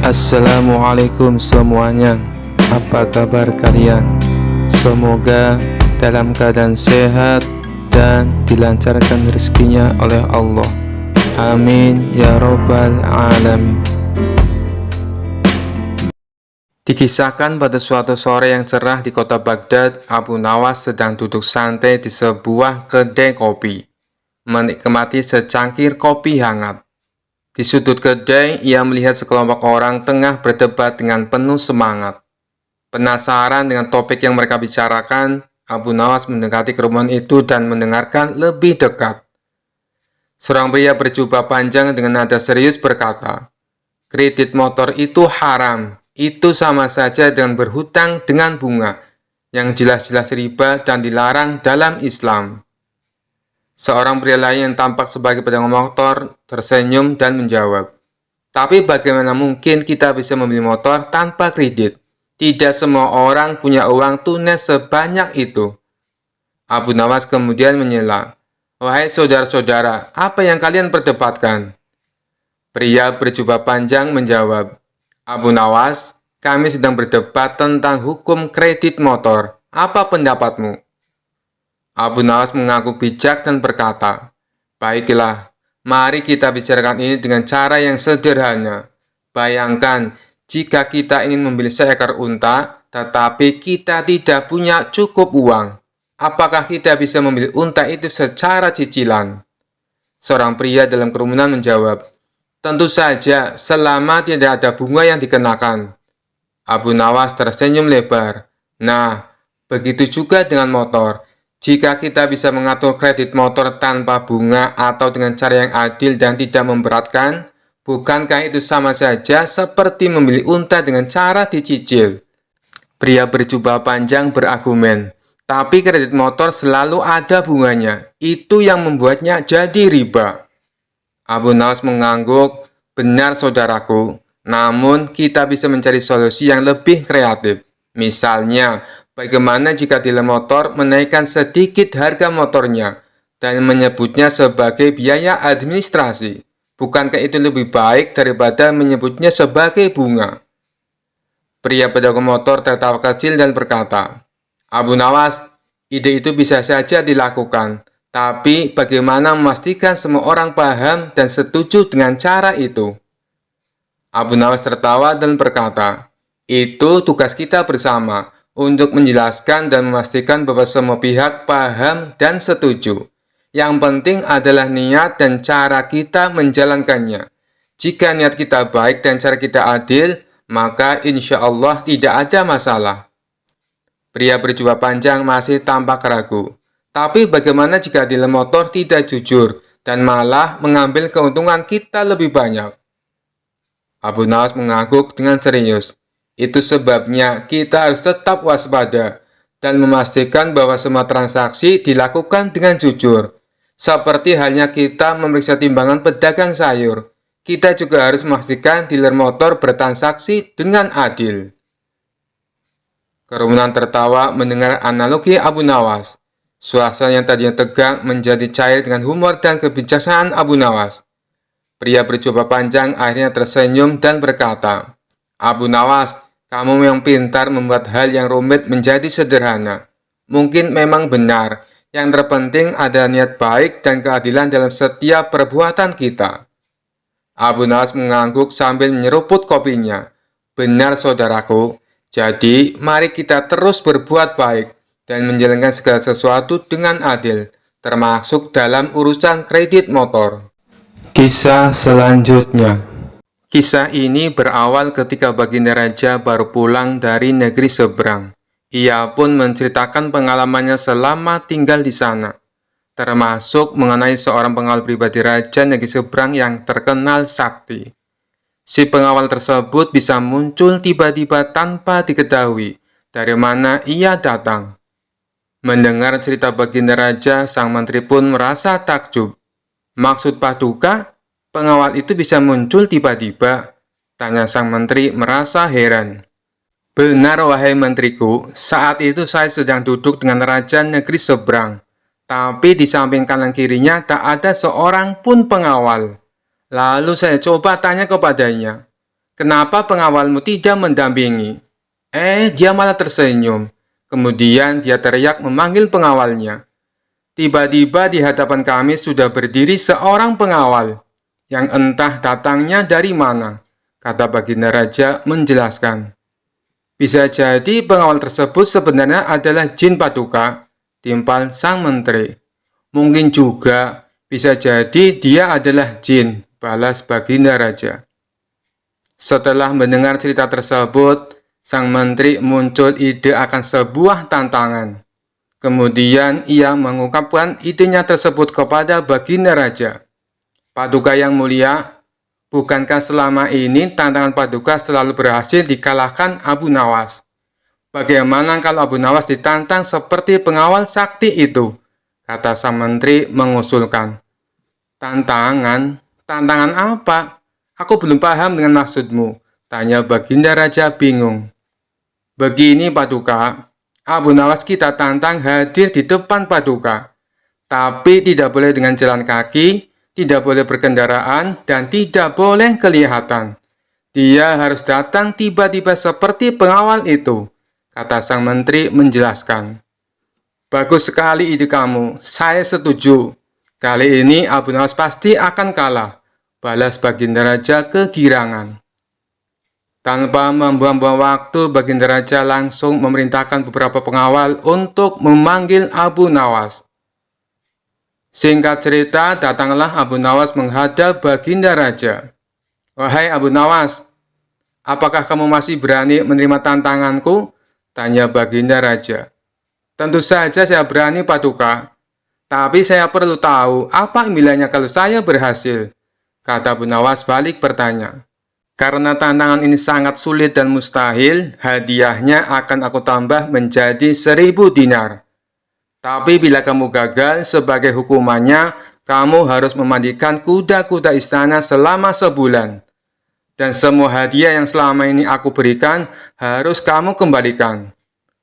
Assalamualaikum semuanya. Apa kabar kalian? Semoga dalam keadaan sehat dan dilancarkan rezekinya oleh Allah. Amin ya robbal alamin. Dikisahkan pada suatu sore yang cerah di kota Baghdad, Abu Nawas sedang duduk santai di sebuah kedai kopi, menikmati secangkir kopi hangat. Di sudut kedai, ia melihat sekelompok orang tengah berdebat dengan penuh semangat. Penasaran dengan topik yang mereka bicarakan, Abu Nawas mendekati kerumunan itu dan mendengarkan lebih dekat. Seorang pria berjubah panjang dengan nada serius berkata, "Kredit motor itu haram. Itu sama saja dengan berhutang dengan bunga, yang jelas-jelas riba dan dilarang dalam Islam." Seorang pria lain yang tampak sebagai pedagang motor tersenyum dan menjawab, "Tapi bagaimana mungkin kita bisa membeli motor tanpa kredit? Tidak semua orang punya uang tunai sebanyak itu." Abu Nawas kemudian menyela, "Wahai saudara-saudara, apa yang kalian perdebatkan?" Pria berjubah panjang menjawab, "Abu Nawas, kami sedang berdebat tentang hukum kredit motor. Apa pendapatmu?" Abu Nawas mengaku bijak dan berkata, "Baiklah, mari kita bicarakan ini dengan cara yang sederhana. Bayangkan, jika kita ingin membeli seekor unta, tetapi kita tidak punya cukup uang. Apakah kita bisa membeli unta itu secara cicilan?" Seorang pria dalam kerumunan menjawab, "Tentu saja, selama tidak ada bunga yang dikenakan." Abu Nawas tersenyum lebar. "Nah, begitu juga dengan motor. Jika kita bisa mengatur kredit motor tanpa bunga atau dengan cara yang adil dan tidak memberatkan, bukankah itu sama saja seperti membeli unta dengan cara dicicil?" Pria berjubah panjang berargumen, "Tapi kredit motor selalu ada bunganya. Itu yang membuatnya jadi riba." Abu Nawas mengangguk, "Benar saudaraku, namun kita bisa mencari solusi yang lebih kreatif. Misalnya, bagaimana jika dealer motor menaikkan sedikit harga motornya dan menyebutnya sebagai biaya administrasi? Bukankah itu lebih baik daripada menyebutnya sebagai bunga?" Pria pedagang motor tertawa kecil dan berkata, "Abu Nawas, ide itu bisa saja dilakukan. Tapi bagaimana memastikan semua orang paham dan setuju dengan cara itu?" Abu Nawas tertawa dan berkata, "Itu tugas kita bersama untuk menjelaskan dan memastikan bahwa semua pihak paham dan setuju. Yang penting adalah niat dan cara kita menjalankannya. Jika niat kita baik dan cara kita adil, maka insya Allah tidak ada masalah." Pria berjubah panjang masih tampak ragu. "Tapi bagaimana jika dealer motor tidak jujur dan malah mengambil keuntungan kita lebih banyak?" Abu Nawas mengangguk dengan serius. "Itu sebabnya kita harus tetap waspada dan memastikan bahwa semua transaksi dilakukan dengan jujur. Seperti halnya kita memeriksa timbangan pedagang sayur, kita juga harus memastikan dealer motor bertransaksi dengan adil." Kerumunan tertawa mendengar analogi Abu Nawas. Suasana yang tadinya tegang menjadi cair dengan humor dan kebijaksanaan Abu Nawas. Pria berjubah panjang akhirnya tersenyum dan berkata, "Abu Nawas, kamu yang pintar membuat hal yang rumit menjadi sederhana. Mungkin memang benar, yang terpenting ada niat baik dan keadilan dalam setiap perbuatan kita." Abu Nawas mengangguk sambil menyeruput kopinya. "Benar saudaraku, jadi mari kita terus berbuat baik dan menjalankan segala sesuatu dengan adil, termasuk dalam urusan kredit motor." Kisah selanjutnya. Kisah ini berawal ketika Baginda Raja baru pulang dari negeri seberang. Ia pun menceritakan pengalamannya selama tinggal di sana, termasuk mengenai seorang pengawal pribadi Raja negeri seberang yang terkenal sakti. Si pengawal tersebut bisa muncul tiba-tiba tanpa diketahui dari mana ia datang. Mendengar cerita Baginda Raja, sang menteri pun merasa takjub. "Maksud Paduka, pengawal itu bisa muncul tiba-tiba?" tanya sang menteri merasa heran. "Benar wahai menteriku, saat itu saya sedang duduk dengan raja negeri seberang. Tapi di samping kanan kirinya tak ada seorang pun pengawal. Lalu saya coba tanya kepadanya, kenapa pengawalmu tidak mendampingi?" Dia malah tersenyum. Kemudian dia teriak memanggil pengawalnya. Tiba-tiba di hadapan kami sudah berdiri seorang pengawal yang entah datangnya dari mana, kata Baginda Raja menjelaskan. Bisa jadi pengawal tersebut sebenarnya adalah jin Paduka, timpal sang menteri. Mungkin juga bisa jadi dia adalah jin, balas Baginda Raja. Setelah mendengar cerita tersebut, sang menteri muncul ide akan sebuah tantangan. Kemudian ia mengungkapkan idenya tersebut kepada Baginda Raja. "Paduka yang mulia, bukankah selama ini tantangan Paduka selalu berhasil dikalahkan Abu Nawas? Bagaimana kalau Abu Nawas ditantang seperti pengawal sakti itu?" kata sang menteri mengusulkan. "Tantangan? Tantangan apa? Aku belum paham dengan maksudmu," tanya Baginda Raja bingung. "Begini Paduka, Abu Nawas kita tantang hadir di depan Paduka, tapi tidak boleh dengan jalan kaki, tidak boleh berkendaraan, dan tidak boleh kelihatan. Dia harus datang tiba-tiba seperti pengawal itu," kata sang menteri menjelaskan. "Bagus sekali ide kamu, saya setuju. Kali ini Abu Nawas pasti akan kalah," balas Baginda Raja kegirangan. Tanpa membuang-buang waktu, Baginda Raja langsung memerintahkan beberapa pengawal untuk memanggil Abu Nawas. Singkat cerita, datanglah Abu Nawas menghadap Baginda Raja. "Wahai Abu Nawas, apakah kamu masih berani menerima tantanganku?" tanya Baginda Raja. "Tentu saja saya berani Paduka. Tapi saya perlu tahu apa impiannya kalau saya berhasil," kata Abu Nawas balik bertanya. "Karena tantangan ini sangat sulit dan mustahil, hadiahnya akan aku tambah menjadi 1000 dinar. Tapi bila kamu gagal, sebagai hukumannya, kamu harus memandikan kuda-kuda istana selama sebulan. Dan semua hadiah yang selama ini aku berikan harus kamu kembalikan.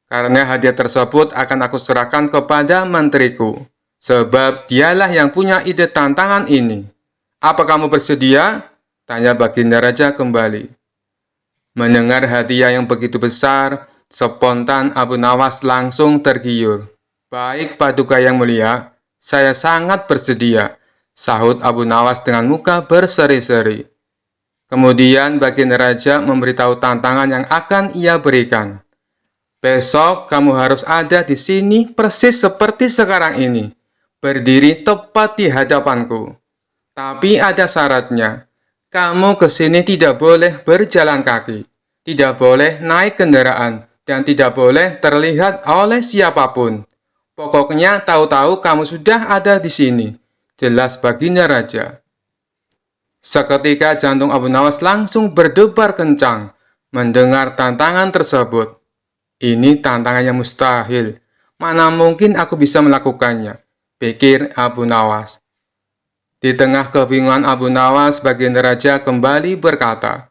Karena hadiah tersebut akan aku serahkan kepada menteriku, sebab dialah yang punya ide tantangan ini. Apa kamu bersedia?" tanya Baginda Raja kembali. Mendengar hadiah yang begitu besar, spontan Abu Nawas langsung tergiur. "Baik Paduka yang mulia, saya sangat bersedia," sahut Abu Nawas dengan muka berseri-seri. Kemudian Baginda Raja memberitahu tantangan yang akan ia berikan. "Besok kamu harus ada di sini persis seperti sekarang ini, berdiri tepat di hadapanku. Tapi ada syaratnya. Kamu ke sini tidak boleh berjalan kaki, tidak boleh naik kendaraan, dan tidak boleh terlihat oleh siapapun. Pokoknya tahu-tahu kamu sudah ada di sini," jelas Baginda Raja. Seketika jantung Abu Nawas langsung berdebar kencang mendengar tantangan tersebut. "Ini tantangan yang mustahil. Mana mungkin aku bisa melakukannya?" pikir Abu Nawas. Di tengah kebingungan Abu Nawas, Baginda Raja kembali berkata,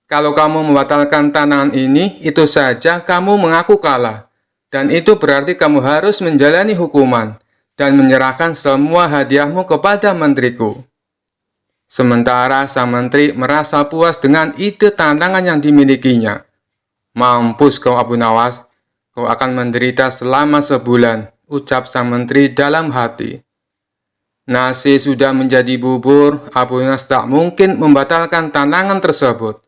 "Kalau kamu membatalkan tantangan ini, itu saja kamu mengaku kalah. Dan itu berarti kamu harus menjalani hukuman dan menyerahkan semua hadiahmu kepada menteriku." Sementara sang menteri merasa puas dengan ide tantangan yang dimilikinya. "Mampus kau Abu Nawas, kau akan menderita selama sebulan," ucap sang menteri dalam hati. Nasi sudah menjadi bubur, Abu Nawas tak mungkin membatalkan tantangan tersebut.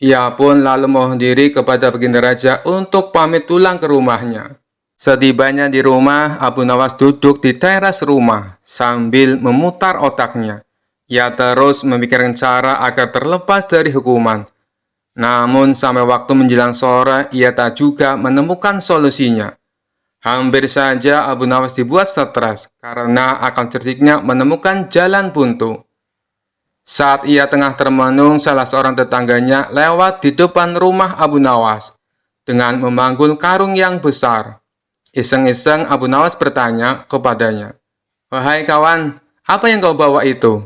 Ia pun lalu mohon diri kepada Baginda Raja untuk pamit pulang ke rumahnya. Setibanya di rumah, Abu Nawas duduk di teras rumah sambil memutar otaknya. Ia terus memikirkan cara agar terlepas dari hukuman. Namun sampai waktu menjelang sore, ia tak juga menemukan solusinya. Hampir saja Abu Nawas dibuat stres karena akal cerdiknya menemukan jalan buntu. Saat ia tengah termenung, salah seorang tetangganya lewat di depan rumah Abu Nawas dengan memanggul karung yang besar. Iseng-iseng Abu Nawas bertanya kepadanya, "Wahai kawan, apa yang kau bawa itu?"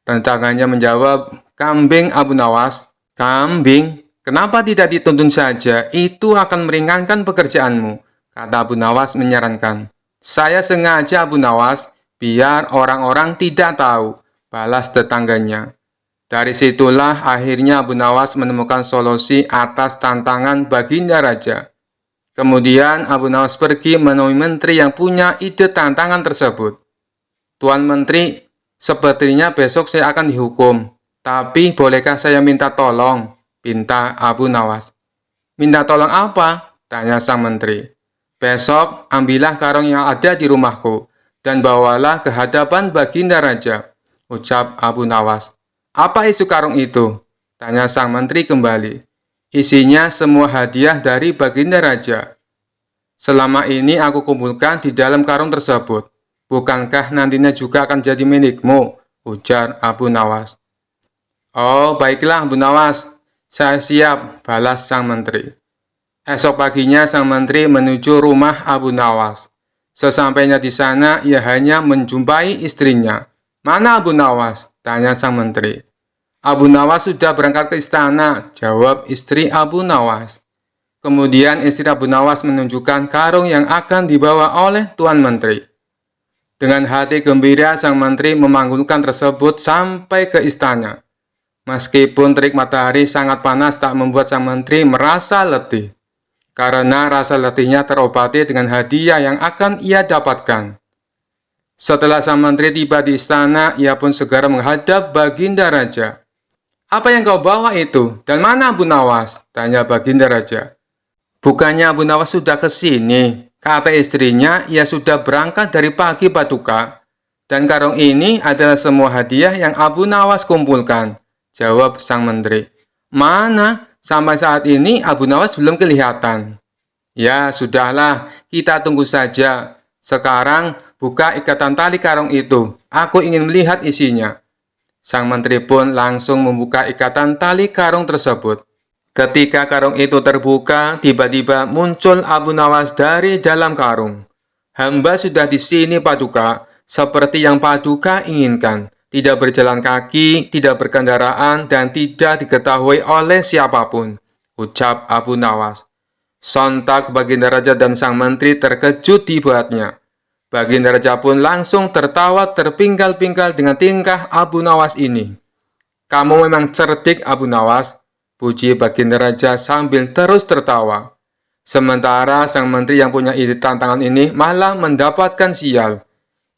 Tetangganya menjawab, "Kambing Abu Nawas." "Kambing? Kenapa tidak dituntun saja? Itu akan meringankan pekerjaanmu," kata Abu Nawas menyarankan. "Saya sengaja Abu Nawas, biar orang-orang tidak tahu," balas tetangganya. Dari situlah akhirnya Abu Nawas menemukan solusi atas tantangan Baginda Raja. Kemudian Abu Nawas pergi menemui menteri yang punya ide tantangan tersebut. Tuan Menteri, sepertinya besok saya akan dihukum. Tapi bolehkah saya minta tolong? Pinta Abu Nawas. Minta tolong apa? Tanya sang menteri. Besok ambillah karung yang ada di rumahku dan bawalah ke hadapan Baginda Raja. Ucap Abu Nawas. Apa isi karung itu? Tanya sang menteri kembali. Isinya semua hadiah dari Baginda Raja. Selama ini aku kumpulkan di dalam karung tersebut. Bukankah nantinya juga akan jadi milikmu? Ujar Abu Nawas. Oh, baiklah Abu Nawas. Saya siap, balas sang menteri. Esok paginya sang menteri menuju rumah Abu Nawas. Sesampainya di sana, ia hanya menjumpai istrinya. Mana Abu Nawas? Tanya sang menteri. Abu Nawas sudah berangkat ke istana, jawab istri Abu Nawas. Kemudian istri Abu Nawas menunjukkan karung yang akan dibawa oleh Tuan Menteri. Dengan hati gembira, sang menteri memanggulkan tersebut sampai ke istana. Meskipun terik matahari sangat panas tak membuat sang menteri merasa letih. Karena rasa letihnya terobati dengan hadiah yang akan ia dapatkan. Setelah sang menteri tiba di istana, ia pun segera menghadap Baginda Raja. Apa yang kau bawa itu? Dan mana Abu Nawas? Tanya Baginda Raja. Bukannya Abu Nawas sudah ke sini? Kata istrinya, ia sudah berangkat dari pagi Paduka. Dan karung ini adalah semua hadiah yang Abu Nawas kumpulkan. Jawab sang menteri. Mana? Sampai saat ini Abu Nawas belum kelihatan. Ya, sudahlah, kita tunggu saja. Sekarang, buka ikatan tali karung itu. Aku ingin melihat isinya. Sang menteri pun langsung membuka ikatan tali karung tersebut. Ketika karung itu terbuka, tiba-tiba muncul Abu Nawas dari dalam karung. Hamba sudah di sini, Paduka, seperti yang Paduka inginkan. Tidak berjalan kaki, tidak berkendaraan, dan tidak diketahui oleh siapapun. Ucap Abu Nawas. Sontak Baginda Raja dan sang menteri terkejut dibuatnya. Baginda Raja pun langsung tertawa terpinggal-pinggal dengan tingkah Abu Nawas ini. Kamu memang cerdik Abu Nawas, puji Baginda Raja sambil terus tertawa. Sementara sang menteri yang punya ide tantangan ini malah mendapatkan sial.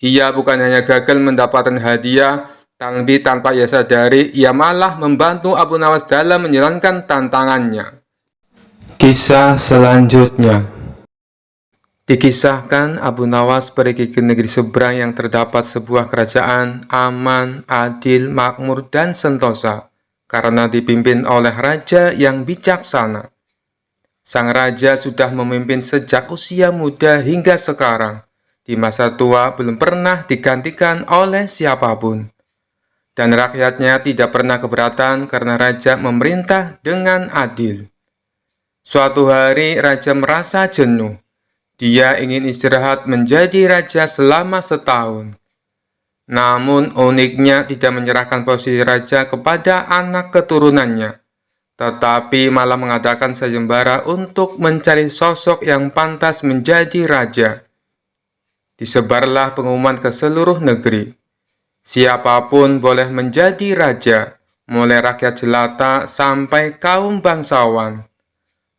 Ia bukan hanya gagal mendapatkan hadiah, tapi tanpa ia sadari, ia malah membantu Abu Nawas dalam menjalankan tantangannya. Kisah selanjutnya. Dikisahkan Abu Nawas pergi ke negeri seberang yang terdapat sebuah kerajaan aman, adil, makmur, dan sentosa, karena dipimpin oleh raja yang bijaksana. Sang raja sudah memimpin sejak usia muda hingga sekarang. Di masa tua belum pernah digantikan oleh siapapun. Dan rakyatnya tidak pernah keberatan karena raja memerintah dengan adil. Suatu hari raja merasa jenuh. Dia ingin istirahat menjadi raja selama setahun. Namun uniknya tidak menyerahkan posisi raja kepada anak keturunannya, tetapi malah mengadakan sayembara untuk mencari sosok yang pantas menjadi raja. Disebarlah pengumuman ke seluruh negeri. Siapapun boleh menjadi raja, mulai rakyat jelata sampai kaum bangsawan.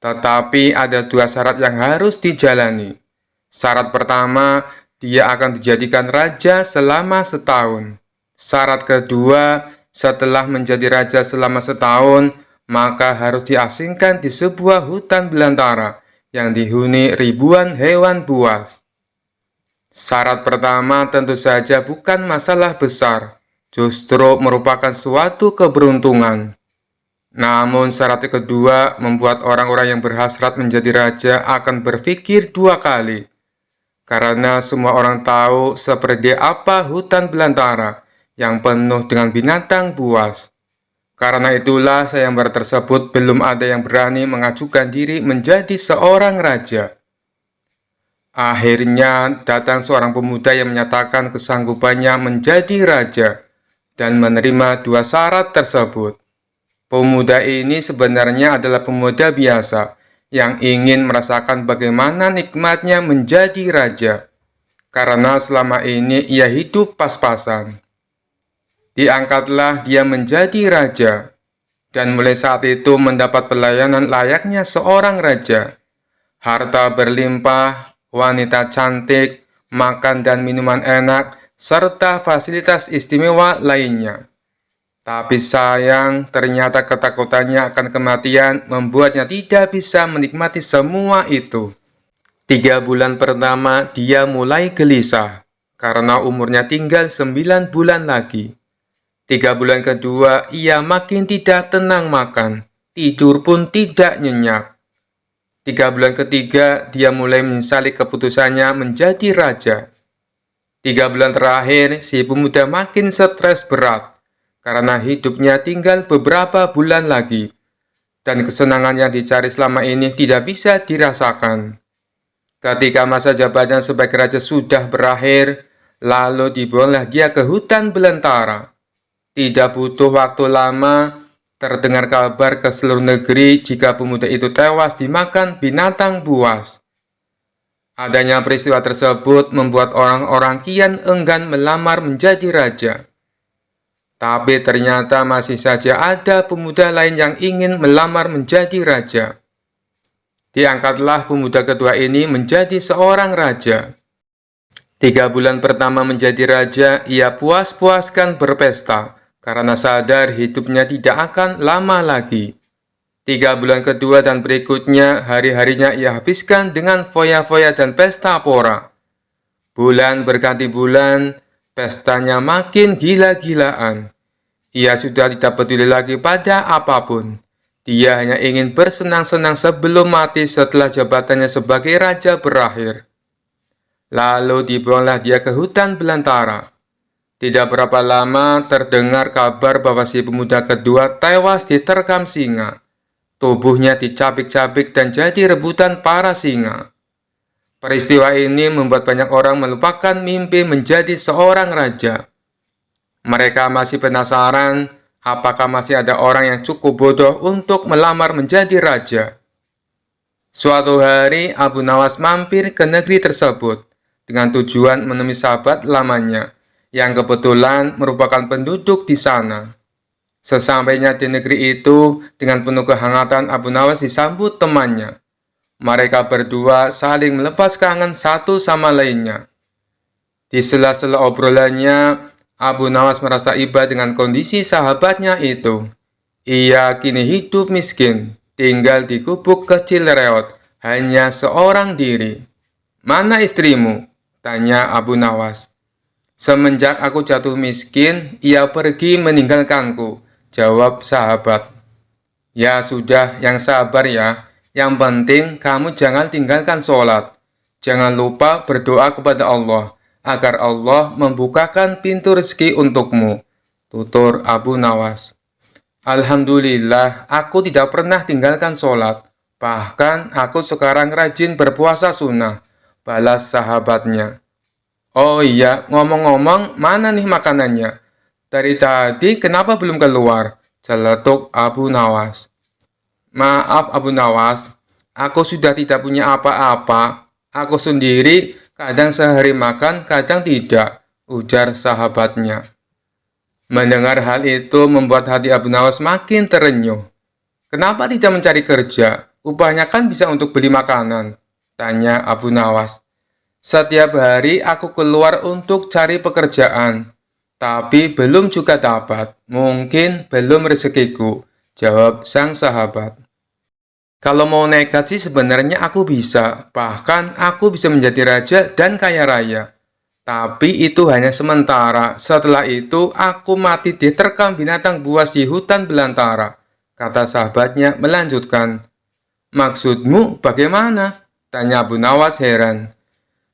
Tetapi ada dua syarat yang harus dijalani. Syarat pertama, dia akan dijadikan raja selama setahun. Syarat kedua, setelah menjadi raja selama setahun, maka harus diasingkan di sebuah hutan belantara yang dihuni ribuan hewan buas. Syarat pertama tentu saja bukan masalah besar, justru merupakan suatu keberuntungan. Namun syarat kedua membuat orang-orang yang berhasrat menjadi raja akan berpikir dua kali. Karena semua orang tahu seperti apa hutan belantara yang penuh dengan binatang buas. Karena itulah sayembara tersebut belum ada yang berani mengajukan diri menjadi seorang raja. Akhirnya datang seorang pemuda yang menyatakan kesanggupannya menjadi raja dan menerima dua syarat tersebut. Pemuda ini sebenarnya adalah pemuda biasa yang ingin merasakan bagaimana nikmatnya menjadi raja, karena selama ini ia hidup pas-pasan. Diangkatlah dia menjadi raja, dan mulai saat itu mendapat pelayanan layaknya seorang raja. Harta berlimpah, wanita cantik, makan dan minuman enak, serta fasilitas istimewa lainnya. Tapi sayang, ternyata ketakutannya akan kematian membuatnya tidak bisa menikmati semua itu. 3 bulan pertama, dia mulai gelisah, karena umurnya tinggal 9 bulan lagi. 3 bulan kedua, ia makin tidak tenang makan, tidur pun tidak nyenyak. 3 bulan ketiga, dia mulai menyesali keputusannya menjadi raja. 3 bulan terakhir, si pemuda makin stres berat, karena hidupnya tinggal beberapa bulan lagi, dan kesenangan yang dicari selama ini tidak bisa dirasakan. Ketika masa jabatannya sebagai raja sudah berakhir, lalu dibuanglah dia ke hutan belantara. Tidak butuh waktu lama, terdengar kabar ke seluruh negeri jika pemuda itu tewas dimakan binatang buas. Adanya peristiwa tersebut membuat orang-orang kian enggan melamar menjadi raja. Tapi ternyata masih saja ada pemuda lain yang ingin melamar menjadi raja. Diangkatlah pemuda kedua ini menjadi seorang raja. 3 bulan pertama menjadi raja, ia puas-puaskan berpesta, karena sadar hidupnya tidak akan lama lagi. 3 bulan kedua dan berikutnya, hari-harinya ia habiskan dengan foya-foya dan pesta pora. Bulan berganti bulan, pestanya makin gila-gilaan. Ia sudah tidak peduli lagi pada apapun. Dia hanya ingin bersenang-senang sebelum mati setelah jabatannya sebagai raja berakhir. Lalu dibuanglah dia ke hutan belantara. Tidak berapa lama terdengar kabar bahwa si pemuda kedua tewas diterkam singa. Tubuhnya dicabik-cabik dan jadi rebutan para singa. Peristiwa ini membuat banyak orang melupakan mimpi menjadi seorang raja. Mereka masih penasaran, apakah masih ada orang yang cukup bodoh untuk melamar menjadi raja. Suatu hari, Abu Nawas mampir ke negeri tersebut dengan tujuan menemui sahabat lamanya, yang kebetulan merupakan penduduk di sana. Sesampainya di negeri itu, dengan penuh kehangatan Abu Nawas disambut temannya. Mereka berdua saling melepas kangen satu sama lainnya. Di sela-sela obrolannya, Abu Nawas merasa iba dengan kondisi sahabatnya itu. Ia kini hidup miskin, tinggal di gubuk kecil reot, hanya seorang diri. "Mana istrimu?" tanya Abu Nawas. "Semenjak aku jatuh miskin, ia pergi meninggalkanku," jawab sahabat. "Ya sudah, yang sabar ya. Yang penting kamu jangan tinggalkan sholat. Jangan lupa berdoa kepada Allah, agar Allah membukakan pintu rezeki untukmu," tutur Abu Nawas. "Alhamdulillah, aku tidak pernah tinggalkan sholat. Bahkan aku sekarang rajin berpuasa sunnah," balas sahabatnya. "Oh iya, ngomong-ngomong, mana nih makanannya? Dari tadi kenapa belum keluar?" celetuk Abu Nawas. "Maaf Abu Nawas, aku sudah tidak punya apa-apa. Aku sendiri kadang sehari makan, kadang tidak," ujar sahabatnya. Mendengar hal itu membuat hati Abu Nawas makin terenyuh. "Kenapa tidak mencari kerja? Upahnya kan bisa untuk beli makanan," tanya Abu Nawas. "Setiap hari aku keluar untuk cari pekerjaan, tapi belum juga dapat. Mungkin belum rezekiku," jawab sang sahabat. "Kalau mau nekat sih sebenarnya aku bisa. Bahkan aku bisa menjadi raja dan kaya raya. Tapi itu hanya sementara. Setelah itu aku mati diterkam binatang buas di hutan belantara," kata sahabatnya melanjutkan. "Maksudmu bagaimana?" tanya Abu Nawas heran.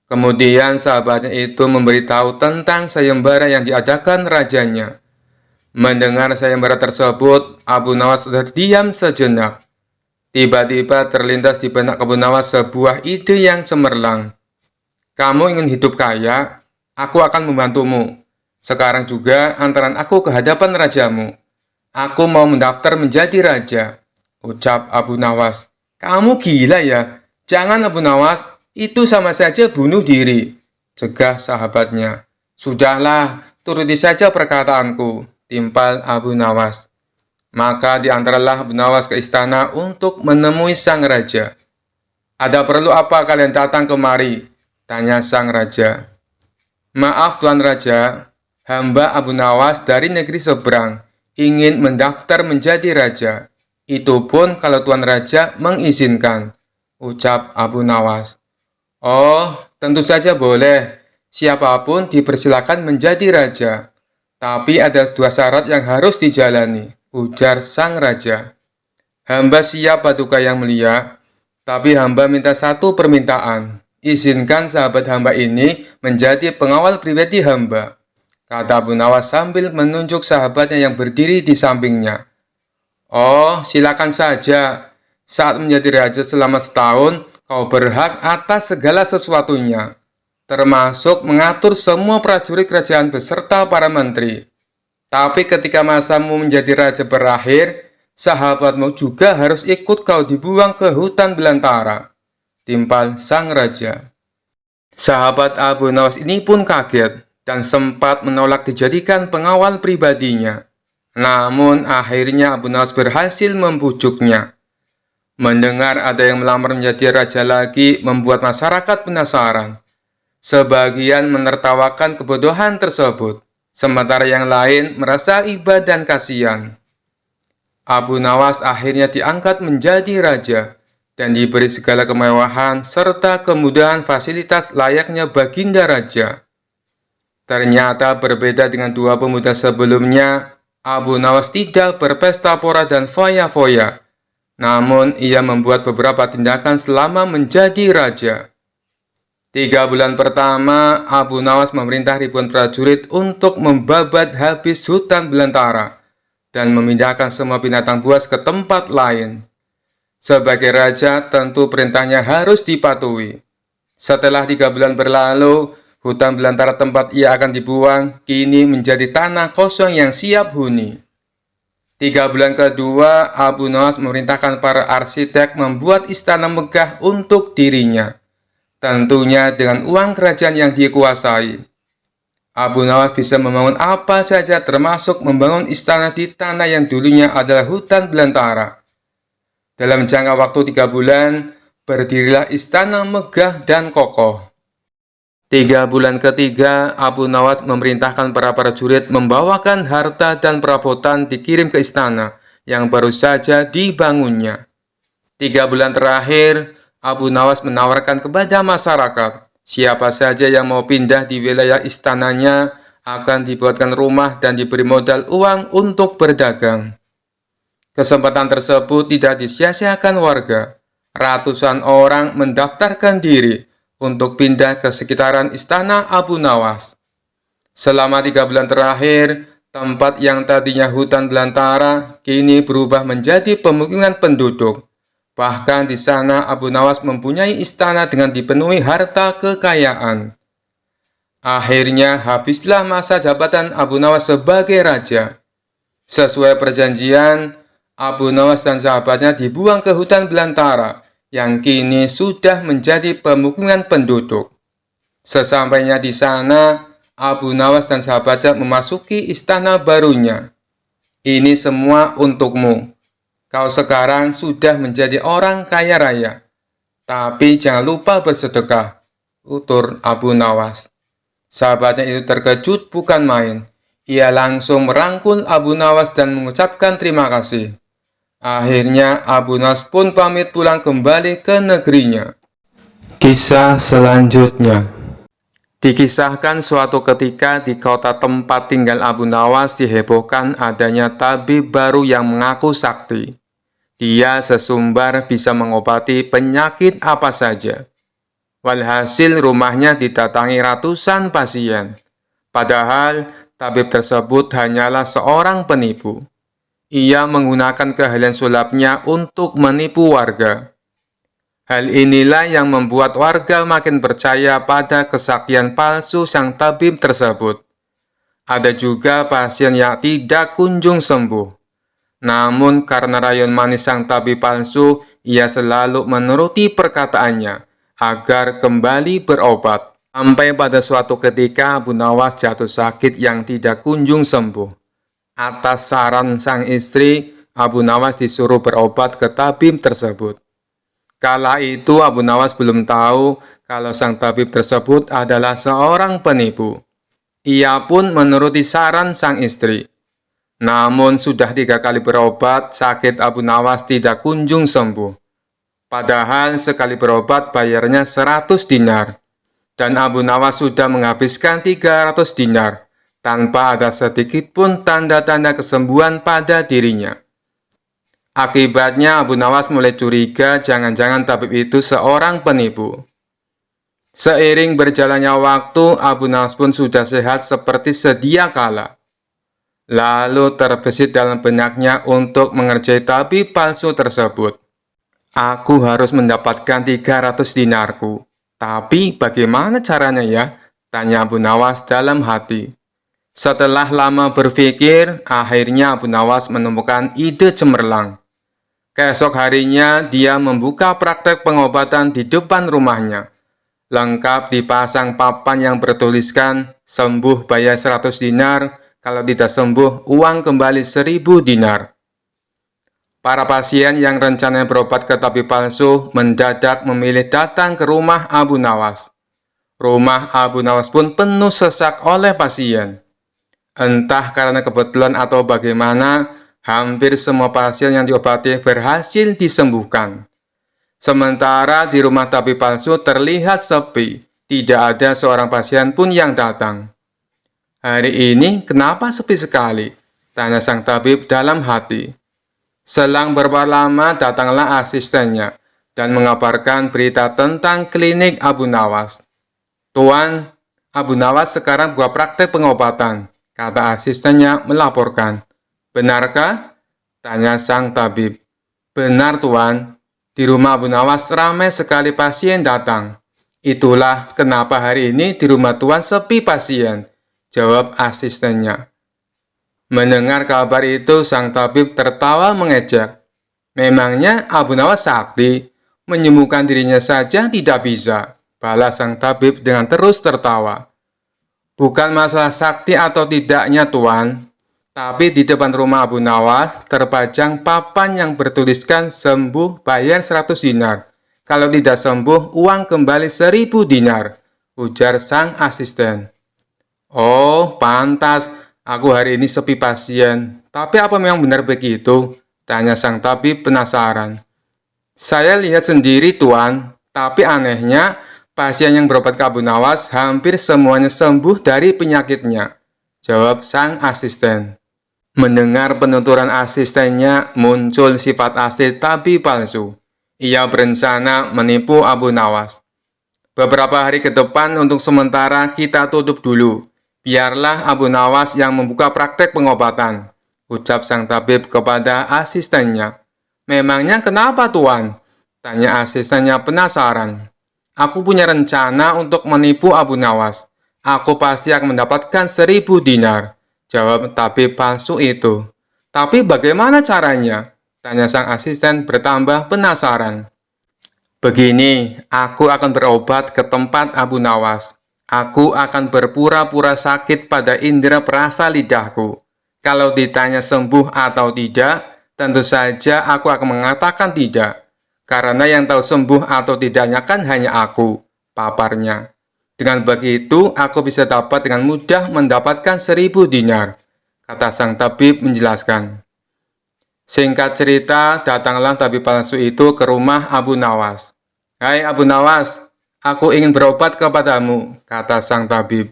Kemudian sahabatnya itu memberitahu tentang sayembara yang diadakan rajanya. Mendengar sayembara tersebut, Abu Nawas terdiam sejenak. Tiba-tiba terlintas di benak Abu Nawas sebuah ide yang cemerlang. "Kamu ingin hidup kaya? Aku akan membantumu. Sekarang juga antaran aku ke hadapan rajamu. Aku mau mendaftar menjadi raja," ucap Abu Nawas. "Kamu gila ya? Jangan Abu Nawas, itu sama saja bunuh diri," cegah sahabatnya. "Sudahlah, turuti saja perkataanku," timpal Abu Nawas. Maka diantaralah Abu Nawas ke istana untuk menemui sang raja. "Ada perlu apa kalian datang kemari?" tanya sang raja. "Maaf Tuan Raja, hamba Abu Nawas dari negeri seberang ingin mendaftar menjadi raja. Itu pun kalau Tuan Raja mengizinkan," ucap Abu Nawas. "Oh, tentu saja boleh. Siapapun dipersilakan menjadi raja. Tapi ada dua syarat yang harus dijalani," ujar sang raja. "Hamba siap Paduka Yang Mulia, tapi hamba minta satu permintaan. Izinkan sahabat hamba ini menjadi pengawal pribadi hamba," kata Abu Nawas sambil menunjuk sahabatnya yang berdiri di sampingnya. "Oh, silakan saja. Saat menjadi raja selama setahun, kau berhak atas segala sesuatunya, termasuk mengatur semua prajurit kerajaan beserta para menteri. Tapi ketika masamu menjadi raja berakhir, sahabatmu juga harus ikut kau dibuang ke hutan belantara," timpal sang raja. Sahabat Abu Nawas ini pun kaget dan sempat menolak dijadikan pengawal pribadinya. Namun akhirnya Abu Nawas berhasil membujuknya. Mendengar ada yang melamar menjadi raja lagi membuat masyarakat penasaran. Sebagian menertawakan kebodohan tersebut, sementara yang lain merasa iba dan kasihan. Abu Nawas akhirnya diangkat menjadi raja dan diberi segala kemewahan serta kemudahan fasilitas layaknya baginda raja. Ternyata berbeda dengan dua pemuda sebelumnya, Abu Nawas tidak berpesta pora dan foya-foya. Namun, ia membuat beberapa tindakan selama menjadi raja. 3 bulan pertama, Abu Nawas memerintah ribuan prajurit untuk membabat habis hutan belantara dan memindahkan semua binatang buas ke tempat lain. Sebagai raja, tentu perintahnya harus dipatuhi. Setelah 3 bulan berlalu, hutan belantara tempat ia akan dibuang kini menjadi tanah kosong yang siap huni. 3 bulan kedua, Abu Nawas memerintahkan para arsitek membuat istana megah untuk dirinya, tentunya dengan uang kerajaan yang dikuasai. Abu Nawas bisa membangun apa saja termasuk membangun istana di tanah yang dulunya adalah hutan belantara. Dalam jangka waktu 3 bulan, berdirilah istana megah dan kokoh. 3 bulan ketiga, Abu Nawas memerintahkan para prajurit membawakan harta dan perabotan dikirim ke istana yang baru saja dibangunnya. 3 bulan terakhir, Abu Nawas menawarkan kepada masyarakat, siapa saja yang mau pindah di wilayah istananya akan dibuatkan rumah dan diberi modal uang untuk berdagang. Kesempatan tersebut tidak disia-siakan warga. Ratusan orang mendaftarkan diri untuk pindah ke sekitaran istana Abu Nawas. Selama 3 bulan terakhir, tempat yang tadinya hutan belantara kini berubah menjadi pemukiman penduduk. Bahkan di sana Abu Nawas mempunyai istana dengan dipenuhi harta kekayaan. Akhirnya habislah masa jabatan Abu Nawas sebagai raja. Sesuai perjanjian, Abu Nawas dan sahabatnya dibuang ke hutan belantara yang kini sudah menjadi pemukiman penduduk. Sesampainya di sana, Abu Nawas dan sahabatnya memasuki istana barunya. "Ini semua untukmu. Kau sekarang sudah menjadi orang kaya raya. Tapi jangan lupa bersedekah," utur Abu Nawas. Sahabatnya itu terkejut bukan main. Ia langsung merangkul Abu Nawas dan mengucapkan terima kasih. Akhirnya Abu Nawas pun pamit pulang kembali ke negerinya. Kisah selanjutnya. Dikisahkan suatu ketika di kota tempat tinggal Abu Nawas dihebohkan adanya tabib baru yang mengaku sakti. Dia sesumbar bisa mengobati penyakit apa saja. Walhasil rumahnya didatangi ratusan pasien. Padahal tabib tersebut hanyalah seorang penipu. Ia menggunakan keahlian sulapnya untuk menipu warga. Hal inilah yang membuat warga makin percaya pada kesaktian palsu sang tabib tersebut. Ada juga pasien yang tidak kunjung sembuh. Namun karena rayon manis sang tabib palsu, ia selalu menuruti perkataannya agar kembali berobat. Sampai pada suatu ketika Abu Nawas jatuh sakit yang tidak kunjung sembuh. Atas saran sang istri, Abu Nawas disuruh berobat ke tabib tersebut. Kala itu Abu Nawas belum tahu kalau sang tabib tersebut adalah seorang penipu. Ia pun menuruti saran sang istri. Namun sudah 3 kali berobat, sakit Abu Nawas tidak kunjung sembuh. Padahal sekali berobat bayarnya 100 dinar. Dan Abu Nawas sudah menghabiskan 300 dinar, tanpa ada sedikit pun tanda-tanda kesembuhan pada dirinya. Akibatnya Abu Nawas mulai curiga jangan-jangan tabib itu seorang penipu. Seiring berjalannya waktu, Abu Nawas pun sudah sehat seperti sedia kala. Lalu terbesit dalam benaknya untuk mengerjai tabib palsu tersebut. Aku harus mendapatkan 300 dinarku. Tapi bagaimana caranya ya? Tanya Abu Nawas dalam hati. Setelah lama berpikir, akhirnya Abu Nawas menemukan ide cemerlang. Keesok harinya, dia membuka praktek pengobatan di depan rumahnya. Lengkap dipasang papan yang bertuliskan, sembuh bayar 100 dinar, kalau tidak sembuh, uang kembali 1000 dinar. Para pasien yang rencananya berobat ke tabib palsu mendadak memilih datang ke rumah Abu Nawas. Rumah Abu Nawas pun penuh sesak oleh pasien. Entah karena kebetulan atau bagaimana, hampir semua pasien yang diobati berhasil disembuhkan. Sementara di rumah tabib palsu terlihat sepi, tidak ada seorang pasien pun yang datang. Hari ini kenapa sepi sekali? Tanya sang tabib dalam hati. Selang beberapa lama datanglah asistennya dan mengabarkan berita tentang klinik Abu Nawas. Tuan, Abu Nawas sekarang buka praktek pengobatan, kata asistennya melaporkan. Benarkah? Tanya sang tabib. Benar tuan, di rumah Abu Nawas ramai sekali pasien datang. Itulah kenapa hari ini di rumah tuan sepi pasien, jawab asistennya. Mendengar kabar itu, sang tabib tertawa mengejek. Memangnya Abu Nawas sakti, menyembuhkan dirinya saja tidak bisa, balas sang tabib dengan terus tertawa. Bukan masalah sakti atau tidaknya tuan, tapi di depan rumah Abu Nawas terpajang papan yang bertuliskan sembuh bayar 100 dinar. Kalau tidak sembuh, uang kembali 1000 dinar, ujar sang asisten. Oh, pantas. Aku hari ini sepi pasien. Tapi apa memang benar begitu? Tanya sang tabib penasaran. Saya lihat sendiri, Tuan. Tapi anehnya, pasien yang berobat ke Abu Nawas hampir semuanya sembuh dari penyakitnya, jawab sang asisten. Mendengar penuturan asistennya, muncul sifat asli tabib palsu. Ia berencana menipu Abu Nawas. Beberapa hari ke depan untuk sementara kita tutup dulu. Biarlah Abu Nawas yang membuka praktek pengobatan, ucap sang tabib kepada asistennya. Memangnya kenapa tuan? Tanya asistennya penasaran. Aku punya rencana untuk menipu Abu Nawas. Aku pasti akan mendapatkan 1000 dinar, jawab tabib palsu itu. Tapi bagaimana caranya? Tanya sang asisten bertambah penasaran. Begini, aku akan berobat ke tempat Abu Nawas. Aku akan berpura-pura sakit pada indera perasa lidahku. Kalau ditanya sembuh atau tidak, tentu saja aku akan mengatakan tidak. Karena yang tahu sembuh atau tidaknya kan hanya aku, paparnya. Dengan begitu, aku bisa dapat dengan mudah mendapatkan 1000 dinar, kata sang tabib menjelaskan. Singkat cerita, datanglah tabib palsu itu ke rumah Abu Nawas. Hai Abu Nawas, aku ingin berobat kepadamu, kata sang tabib.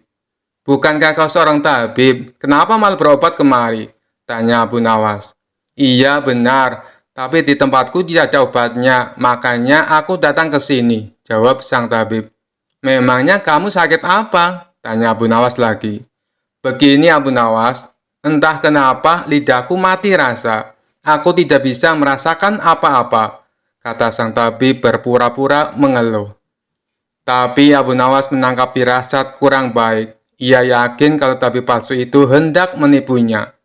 Bukankah kau seorang tabib? Kenapa malah berobat kemari? Tanya Abu Nawas. Iya benar, tapi di tempatku tidak ada obatnya, makanya aku datang ke sini, jawab sang tabib. Memangnya kamu sakit apa? Tanya Abu Nawas lagi. Begini Abu Nawas, entah kenapa lidahku mati rasa. Aku tidak bisa merasakan apa-apa, kata sang tabib berpura-pura mengeluh. Tapi Abu Nawas menangkap firasat kurang baik. Ia yakin kalau tabib palsu itu hendak menipunya.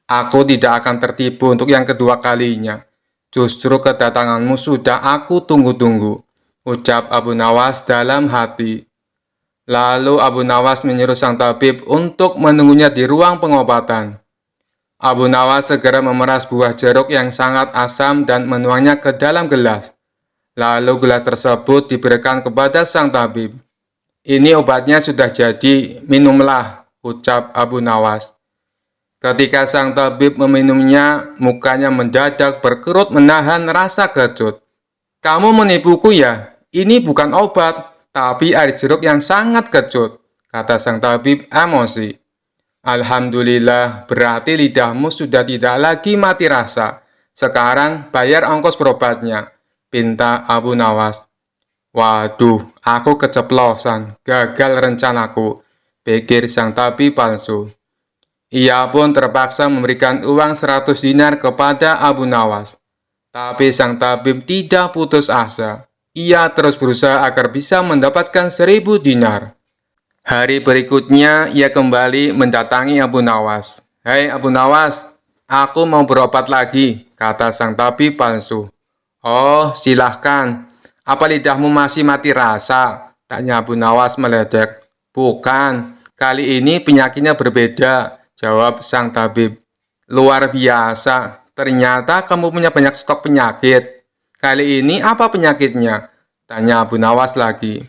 Aku tidak akan tertipu untuk yang kedua kalinya. Justru kedatanganmu sudah aku tunggu-tunggu, ucap Abu Nawas dalam hati. Lalu Abu Nawas menyuruh sang tabib untuk menunggunya di ruang pengobatan. Abu Nawas segera memeras buah jeruk yang sangat asam dan menuangnya ke dalam gelas. Lalu gelas tersebut diberikan kepada sang tabib. "Ini obatnya sudah jadi, minumlah," ucap Abu Nawas. Ketika sang tabib meminumnya, mukanya mendadak berkerut menahan rasa kecut. "Kamu menipuku ya? Ini bukan obat, tapi air jeruk yang sangat kecut," kata sang tabib emosi. "Alhamdulillah, berarti lidahmu sudah tidak lagi mati rasa. Sekarang bayar ongkos berobatnya," pinta Abu Nawas. "Waduh, aku keceplosan, gagal rencanaku," pikir sang tabib palsu. Ia pun terpaksa memberikan uang 100 dinar kepada Abu Nawas. Tapi sang tabib tidak putus asa. Ia terus berusaha agar bisa mendapatkan 1.000 dinar. Hari berikutnya, ia kembali mendatangi Abu Nawas. "Hei Abu Nawas, aku mau berobat lagi," kata sang tabib palsu. "Oh, silahkan. Apa lidahmu masih mati rasa?" tanya Abu Nawas meledek. "Bukan, kali ini penyakitnya berbeda," jawab sang tabib. "Luar biasa, ternyata kamu punya banyak stok penyakit. Kali ini apa penyakitnya?" tanya Abu Nawas lagi.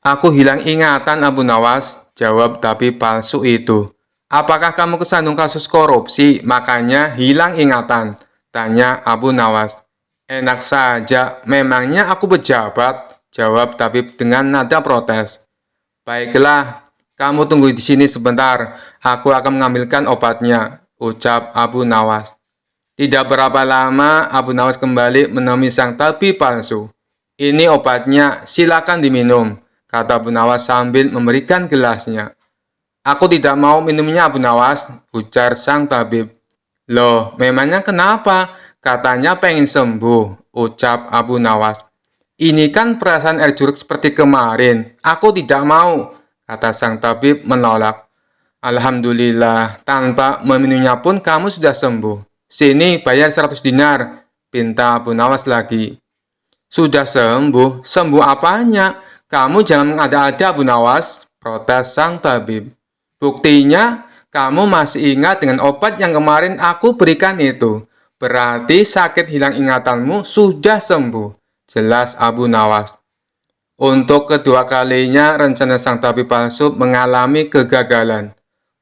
"Aku hilang ingatan Abu Nawas," jawab tabib palsu itu. "Apakah kamu kesandung kasus korupsi, makanya hilang ingatan?" tanya Abu Nawas. "Enak saja, memangnya aku pejabat?" jawab tabib dengan nada protes. "Baiklah, kamu tunggu di sini sebentar, aku akan mengambilkan obatnya," ucap Abu Nawas. Tidak berapa lama, Abu Nawas kembali menemui sang tabib palsu. "Ini obatnya, silakan diminum," kata Abu Nawas sambil memberikan gelasnya. "Aku tidak mau minumnya Abu Nawas," ujar sang tabib. "Loh, memangnya kenapa? Katanya pengen sembuh," ucap Abu Nawas. "Ini kan perasaan air jeruk seperti kemarin. Aku tidak mau," kata sang tabib menolak. "Alhamdulillah, tanpa meminumnya pun kamu sudah sembuh. Sini, bayar 100 dinar, pinta Abu Nawas lagi. "Sudah sembuh? Sembuh apanya? Kamu jangan mengada-ada Abu Nawas," protes sang tabib. "Buktinya, kamu masih ingat dengan obat yang kemarin aku berikan itu. Berarti sakit hilang ingatanmu sudah sembuh," jelas Abu Nawas. Untuk kedua kalinya, rencana sang tabib palsu mengalami kegagalan.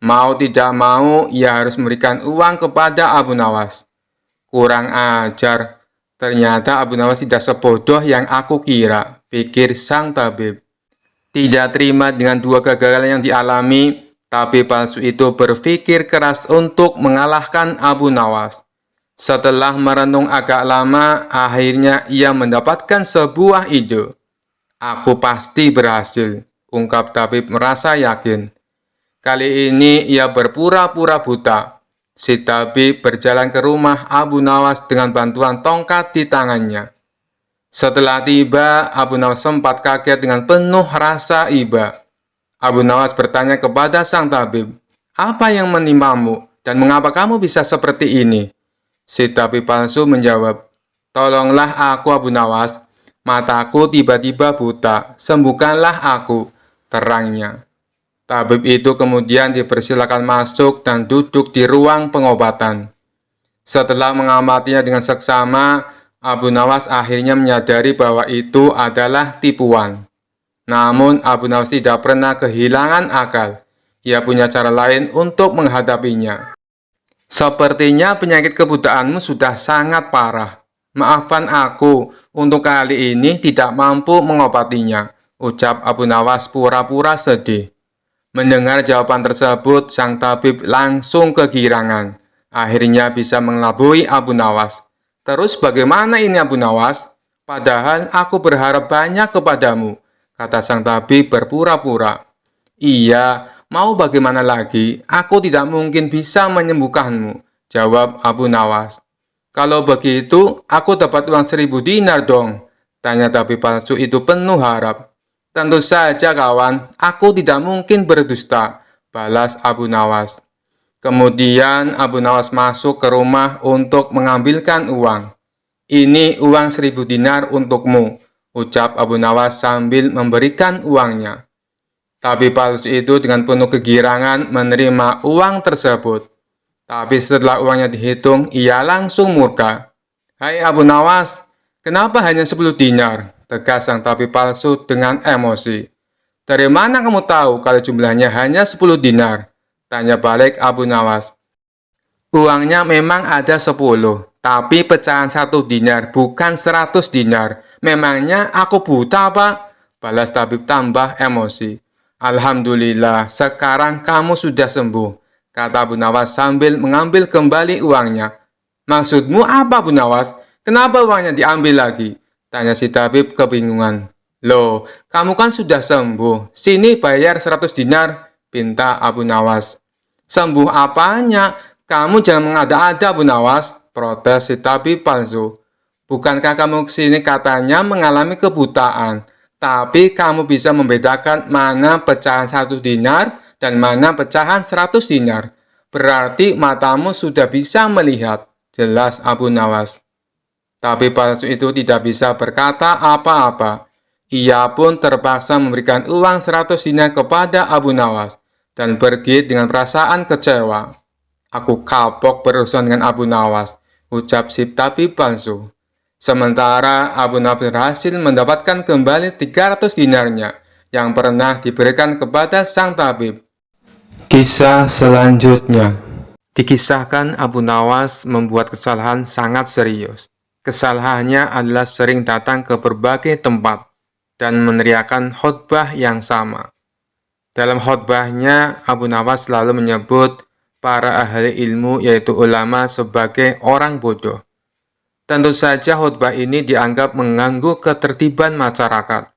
Mau tidak mau, ia harus memberikan uang kepada Abu Nawas. "Kurang ajar, ternyata Abu Nawas tidak sebodoh yang aku kira," pikir sang tabib. Tidak terima dengan dua kegagalan yang dialami, tabib palsu itu berpikir keras untuk mengalahkan Abu Nawas. Setelah merenung agak lama, akhirnya ia mendapatkan sebuah ide. "Aku pasti berhasil," ungkap tabib merasa yakin. Kali ini ia berpura-pura buta. Si tabib berjalan ke rumah Abu Nawas dengan bantuan tongkat di tangannya. Setelah tiba, Abu Nawas sempat kaget dengan penuh rasa iba. Abu Nawas bertanya kepada sang tabib, "Apa yang menimpamu dan mengapa kamu bisa seperti ini?" Si tabib palsu menjawab, "Tolonglah aku Abu Nawas. Mataku tiba-tiba buta, sembuhkanlah aku," terangnya. Tabib itu kemudian dipersilakan masuk dan duduk di ruang pengobatan. Setelah mengamatinya dengan seksama, Abu Nawas akhirnya menyadari bahwa itu adalah tipuan. Namun Abu Nawas tidak pernah kehilangan akal. Ia punya cara lain untuk menghadapinya. "Sepertinya penyakit kebutaanmu sudah sangat parah. Maafkan aku, untuk kali ini tidak mampu mengobatinya," ucap Abu Nawas pura-pura sedih. Mendengar jawaban tersebut, sang tabib langsung kegirangan. Akhirnya bisa mengelabui Abu Nawas. "Terus bagaimana ini Abu Nawas? Padahal aku berharap banyak kepadamu," kata sang tabib berpura-pura. "Iya, mau bagaimana lagi? Aku tidak mungkin bisa menyembuhkanmu," jawab Abu Nawas. "Kalau begitu, aku dapat uang 1.000 dinar dong," tanya tabib palsu itu penuh harap. "Tentu saja kawan, aku tidak mungkin berdusta," balas Abu Nawas. Kemudian Abu Nawas masuk ke rumah untuk mengambilkan uang. "Ini uang 1.000 dinar untukmu," ucap Abu Nawas sambil memberikan uangnya. Tabib palsu itu dengan penuh kegirangan menerima uang tersebut. Tapi setelah uangnya dihitung, ia langsung murka. "Hai Abu Nawas, kenapa hanya 10 dinar?" tegas sang tabib palsu dengan emosi. "Dari mana kamu tahu kalau jumlahnya hanya 10 dinar?" tanya balik Abu Nawas. "Uangnya memang ada 10, tapi pecahan 1 dinar, bukan 100 dinar. Memangnya aku buta, Pak?" balas tabib tambah emosi. "Alhamdulillah, sekarang kamu sudah sembuh," kata Abu Nawas sambil mengambil kembali uangnya. "Maksudmu apa, Abu Nawas? Kenapa uangnya diambil lagi?" tanya si tabib kebingungan. "Loh, kamu kan sudah sembuh. Sini bayar 100 dinar, pinta Abu Nawas. "Sembuh apanya? Kamu jangan mengada-ada, Abu Nawas," protes si tabib palsu. "Bukankah kamu kesini katanya mengalami kebutaan? Tapi kamu bisa membedakan mana pecahan 1 dinar dan mana pecahan 100 dinar. Berarti matamu sudah bisa melihat," jelas Abu Nawas. Tabib palsu itu tidak bisa berkata apa-apa. Ia pun terpaksa memberikan uang 100 dinar kepada Abu Nawas dan pergi dengan perasaan kecewa. "Aku kapok berurusan dengan Abu Nawas," ucap si tabib palsu. Sementara Abu Nawas berhasil mendapatkan kembali 300 dinarnya yang pernah diberikan kepada sang tabib. Kisah selanjutnya. Dikisahkan Abu Nawas membuat kesalahan sangat serius. Kesalahannya adalah sering datang ke berbagai tempat dan meneriakan khotbah yang sama. Dalam khotbahnya, Abu Nawas selalu menyebut para ahli ilmu yaitu ulama sebagai orang bodoh. Tentu saja khotbah ini dianggap mengganggu ketertiban masyarakat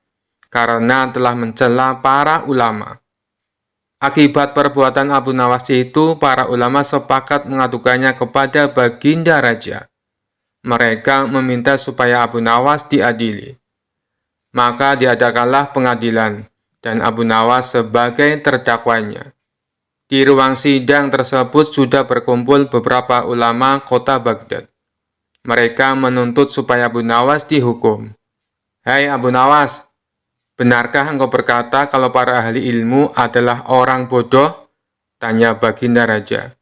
karena telah mencela para ulama. Akibat perbuatan Abu Nawas itu, para ulama sepakat mengadukannya kepada Baginda Raja. Mereka meminta supaya Abu Nawas diadili. Maka diadakanlah pengadilan dan Abu Nawas sebagai terdakwanya. Di ruang sidang tersebut sudah berkumpul beberapa ulama kota Baghdad. Mereka menuntut supaya Abu Nawas dihukum. "Hai Abu Nawas, benarkah engkau berkata kalau para ahli ilmu adalah orang bodoh?" tanya Baginda Raja.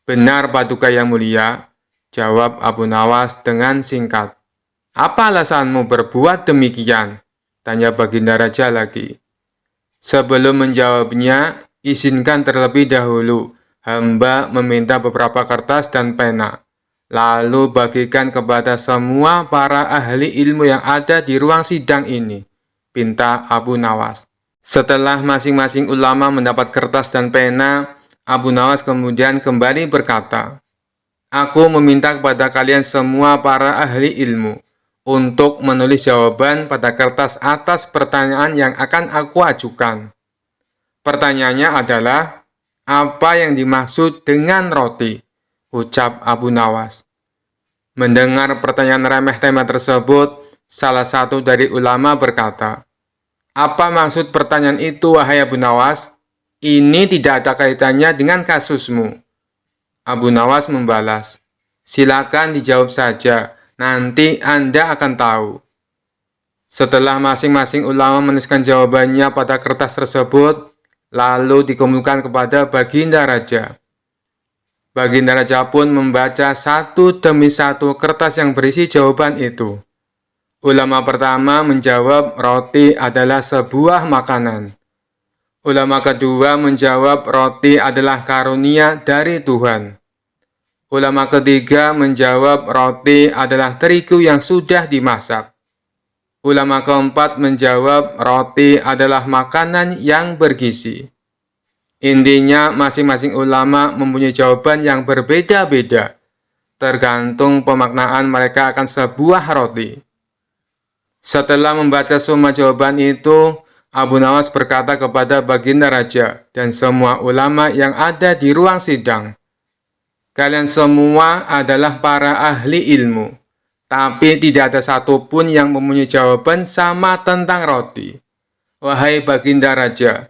"Benar, Paduka yang mulia," jawab Abu Nawas dengan singkat. "Apa alasanmu berbuat demikian?" tanya Baginda Raja lagi. "Sebelum menjawabnya, izinkan terlebih dahulu hamba meminta beberapa kertas dan pena, lalu bagikan kepada semua para ahli ilmu yang ada di ruang sidang ini," pinta Abu Nawas. Setelah masing-masing ulama mendapat kertas dan pena, Abu Nawas kemudian kembali berkata, "Aku meminta kepada kalian semua para ahli ilmu untuk menulis jawaban pada kertas atas pertanyaan yang akan aku ajukan. Pertanyaannya adalah, apa yang dimaksud dengan roti?" ucap Abu Nawas. Mendengar pertanyaan remeh-temeh tersebut, salah satu dari ulama berkata, "Apa maksud pertanyaan itu, wahai Abu Nawas? Ini tidak ada kaitannya dengan kasusmu." Abu Nawas membalas, "Silakan dijawab saja. Nanti Anda akan tahu." Setelah masing-masing ulama menuliskan jawabannya pada kertas tersebut, lalu dikumpulkan kepada Baginda Raja. Baginda Raja pun membaca satu demi satu kertas yang berisi jawaban itu. Ulama pertama menjawab roti adalah sebuah makanan. Ulama kedua menjawab roti adalah karunia dari Tuhan. Ulama ketiga menjawab roti adalah terigu yang sudah dimasak. Ulama keempat menjawab roti adalah makanan yang bergizi. Intinya, masing-masing ulama mempunyai jawaban yang berbeda-beda, tergantung pemaknaan mereka akan sebuah roti. Setelah membaca semua jawaban itu, Abu Nawas berkata kepada Baginda Raja dan semua ulama yang ada di ruang sidang, "Kalian semua adalah para ahli ilmu, tapi tidak ada satupun yang mempunyai jawaban sama tentang roti. Wahai Baginda Raja,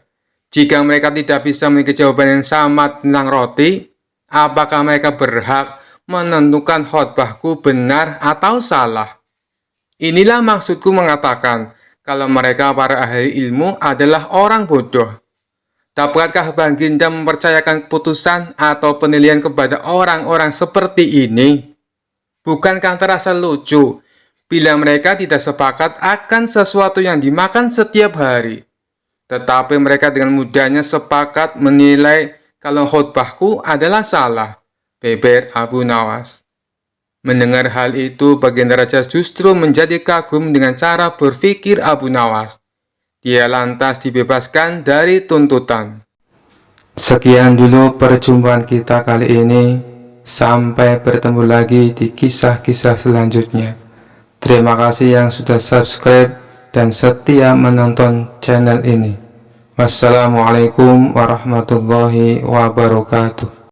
jika mereka tidak bisa memiliki jawaban yang sama tentang roti, apakah mereka berhak menentukan khotbahku benar atau salah? Inilah maksudku mengatakan, kalau mereka para ahli ilmu adalah orang bodoh? Dapatkah Baginda mempercayakan keputusan atau penilaian kepada orang-orang seperti ini? Bukankah terasa lucu bila mereka tidak sepakat akan sesuatu yang dimakan setiap hari, tetapi mereka dengan mudahnya sepakat menilai kalau khotbahku adalah salah, beber Abu Nawas. Mendengar hal itu, Baginda Raja justru menjadi kagum dengan cara berpikir Abu Nawas. Dia lantas dibebaskan dari tuntutan. Sekian dulu perjumpaan kita kali ini. Sampai bertemu lagi di kisah-kisah selanjutnya. Terima kasih yang sudah subscribe dan setia menonton channel ini. Wassalamualaikum warahmatullahi wabarakatuh.